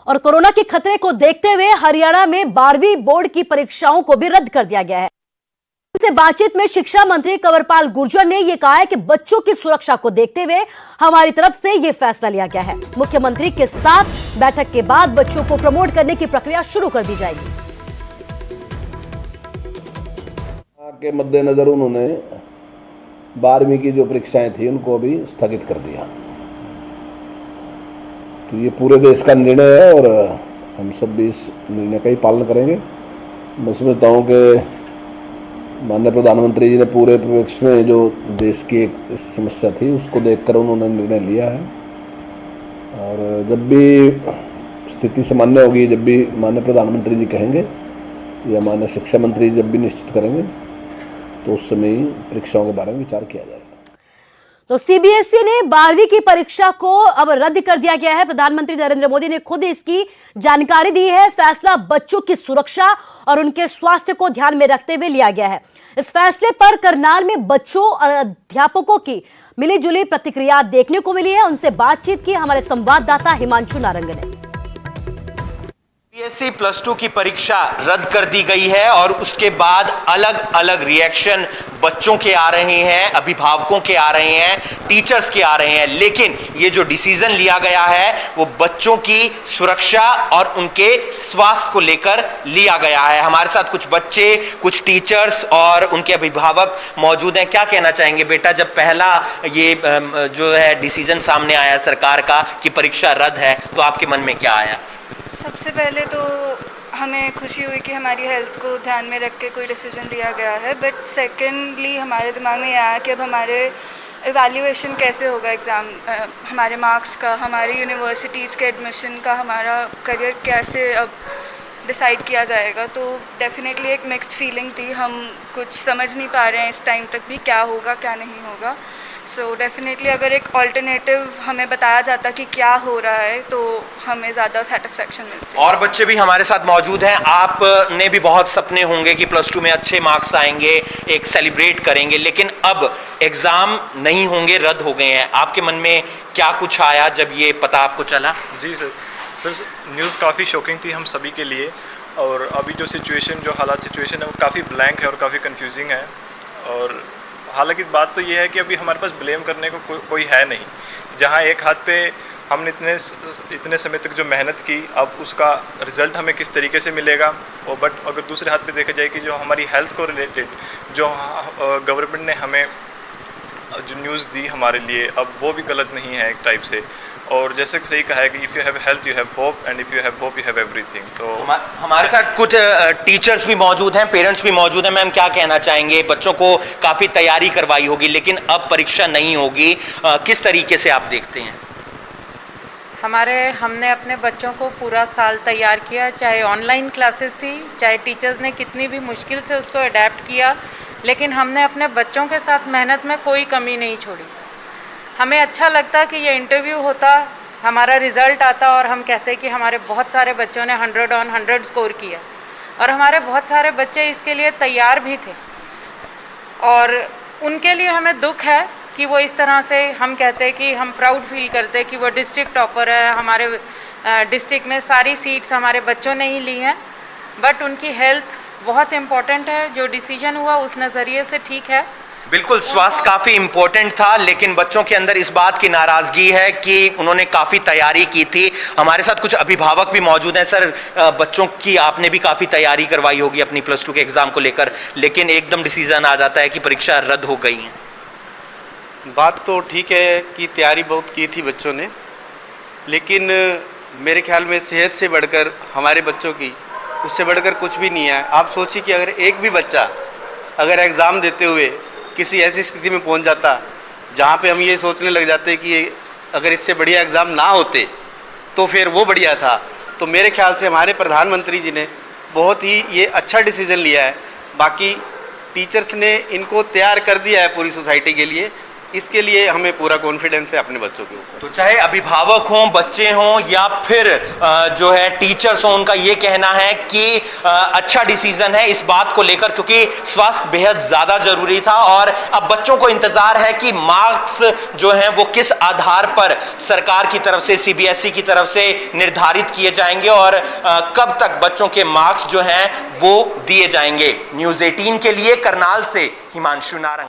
और कोरोना के खतरे को देखते हुए हरियाणा में 12वीं बोर्ड की परीक्षाओं को भी रद्द कर दिया गया है। से बातचीत में शिक्षा मंत्री कंवरपाल गुर्जर ने यह कहा है कि बच्चों की सुरक्षा को देखते हुए हमारी तरफ से यह फैसला लिया गया है। मुख्यमंत्री के साथ बैठक के बाद बच्चों को प्रमोट करने की प्रक्रिया शुरू कर दी जाएगी। के मद्देनजर उन्होंने 12वीं की जो परीक्षाएं थी उनको अभी स्थगित कर दिया। तो ये पूरे देश का निर्णय है और हम सब भी इस निर्णय का ही पालन करेंगे। मैं समझता हूँ कि माननीय प्रधानमंत्री जी ने पूरे परिप्रेक्ष्य में जो देश की एक समस्या थी उसको देखकर उन्होंने निर्णय लिया है। और जब भी स्थिति सामान्य होगी, जब भी माननीय प्रधानमंत्री जी कहेंगे या माननीय शिक्षा मंत्री जब भी निश्चित करेंगे तो उस समय परीक्षाओं के बारे में विचार किया जाएगा। तो सीबीएसई ने 12वीं की परीक्षा को अब रद्द कर दिया गया है। प्रधानमंत्री नरेंद्र मोदी ने खुद इसकी जानकारी दी है। फैसला बच्चों की सुरक्षा और उनके स्वास्थ्य को ध्यान में रखते हुए लिया गया है। इस फैसले पर करनाल में बच्चों और अध्यापकों की मिलीजुली प्रतिक्रिया देखने को मिली है। उनसे बातचीत की हमारे संवाददाता हिमांशु नारंग ने। सीबीएसई प्लस 2 की परीक्षा रद्द कर दी गई है और उसके बाद अलग अलग रिएक्शन बच्चों के आ रहे हैं, अभिभावकों के आ रहे हैं, टीचर्स के आ रहे हैं। लेकिन ये जो डिसीजन लिया गया है वो बच्चों की सुरक्षा और उनके स्वास्थ्य को लेकर लिया गया है। हमारे साथ कुछ बच्चे, कुछ टीचर्स और उनके अभिभावक मौजूद हैं। क्या कहना चाहेंगे बेटा, जब पहला ये जो है डिसीजन सामने आया सरकार का कि परीक्षा रद्द है तो आपके मन में क्या आया? सबसे पहले तो हमें खुशी हुई कि हमारी हेल्थ को ध्यान में रख के कोई डिसीजन लिया गया है। बट सेकेंडली हमारे दिमाग में यह आया कि अब हमारे इवैल्यूएशन कैसे होगा, एग्ज़ाम हमारे मार्क्स का, हमारी यूनिवर्सिटीज़ के एडमिशन का, हमारा करियर कैसे अब डिसाइड किया जाएगा। तो डेफिनेटली एक मिक्स्ड फीलिंग थी। हम कुछ समझ नहीं पा रहे हैं इस टाइम तक भी क्या होगा क्या नहीं होगा। सो डेफिनेटली अगर एक ऑल्टरनेटिव हमें बताया जाता कि क्या हो रहा है तो हमें ज़्यादा सेटिस्फेक्शन मिलती। और बच्चे भी हमारे साथ मौजूद हैं। आपने भी बहुत सपने होंगे कि प्लस 2 में अच्छे मार्क्स आएंगे, एक सेलिब्रेट करेंगे, लेकिन अब एग्जाम नहीं होंगे, रद्द हो गए हैं। आपके मन में क्या कुछ आया जब ये पता आपको चला? जी सर न्यूज़ काफ़ी शॉकिंग थी हम सभी के लिए। और अभी जो सिचुएशन है वो काफ़ी ब्लैंक है और काफ़ी कंफ्यूजिंग है। और हालांकि बात तो ये है कि अभी हमारे पास ब्लेम करने को कोई है नहीं। जहां एक हाथ पे हमने इतने समय तक जो मेहनत की, अब उसका रिज़ल्ट हमें किस तरीके से मिलेगा। और बट अगर दूसरे हाथ पे देखा जाए कि जो हमारी हेल्थ को रिलेटेड जो गवर्नमेंट ने हमें जो न्यूज़ दी हमारे लिए, अब वो भी गलत नहीं है एक टाइप से। और जैसे सही कहा है कि if you have health you have hope and if you have hope you have everything. तो हमारे साथ कुछ टीचर्स भी मौजूद हैं, पेरेंट्स भी मौजूद हैं। मैम क्या कहना चाहेंगे? बच्चों को काफ़ी तैयारी करवाई होगी लेकिन अब परीक्षा नहीं होगी, किस तरीके से आप देखते हैं? हमने अपने बच्चों को पूरा साल तैयार किया, चाहे ऑनलाइन क्लासेस थी, चाहे टीचर्स ने कितनी भी मुश्किल से उसको अडेप्ट किया, लेकिन हमने अपने बच्चों के साथ मेहनत में कोई कमी नहीं छोड़ी। हमें अच्छा लगता कि ये इंटरव्यू होता, हमारा रिज़ल्ट आता और हम कहते कि हमारे बहुत सारे बच्चों ने 100 on 100 स्कोर किया और हमारे बहुत सारे बच्चे इसके लिए तैयार भी थे। और उनके लिए हमें दुख है कि वो इस तरह से, हम कहते हैं कि हम प्राउड फील करते हैं कि वो डिस्ट्रिक्ट टॉपर है, हमारे डिस्ट्रिक्ट में सारी सीट्स हमारे बच्चों ने ही ली हैं। बट उनकी हेल्थ बहुत इम्पॉर्टेंट है। जो डिसीजन हुआ उस नज़रिए से ठीक है। बिल्कुल, स्वास्थ्य काफ़ी इम्पोर्टेंट था लेकिन बच्चों के अंदर इस बात की नाराज़गी है कि उन्होंने काफ़ी तैयारी की थी। हमारे साथ कुछ अभिभावक भी मौजूद हैं। सर, बच्चों की आपने भी काफ़ी तैयारी करवाई होगी अपनी प्लस 2 के एग्ज़ाम को लेकर, लेकिन एकदम डिसीजन आ जाता है कि परीक्षा रद्द हो गई है। बात तो ठीक है कि तैयारी बहुत की थी बच्चों ने, लेकिन मेरे ख्याल में सेहत से बढ़कर हमारे बच्चों की, उससे बढ़कर कुछ भी नहीं है। आप सोचिए कि अगर एक भी बच्चा अगर एग्ज़ाम देते हुए किसी ऐसी स्थिति में पहुंच जाता जहां पे हम ये सोचने लग जाते कि अगर इससे बढ़िया एग्ज़ाम ना होते तो फिर वो बढ़िया था। तो मेरे ख्याल से हमारे प्रधानमंत्री जी ने बहुत ही ये अच्छा डिसीज़न लिया है। बाकी टीचर्स ने इनको तैयार कर दिया है पूरी सोसाइटी के लिए, इसके लिए हमें पूरा कॉन्फिडेंस है अपने बच्चों के ऊपर। तो चाहे अभिभावक हों, बच्चे हों या फिर जो है टीचर्स हों, उनका ये कहना है कि अच्छा डिसीजन है इस बात को लेकर, क्योंकि स्वास्थ्य बेहद ज्यादा जरूरी था और अब बच्चों को इंतजार है कि मार्क्स जो हैं वो किस आधार पर सरकार की तरफ से, सीबीएसई की तरफ से निर्धारित किए जाएंगे और कब तक बच्चों के मार्क्स जो हैं वो दिए जाएंगे। न्यूज़ 18 के लिए करनाल से हिमांशु नारंग।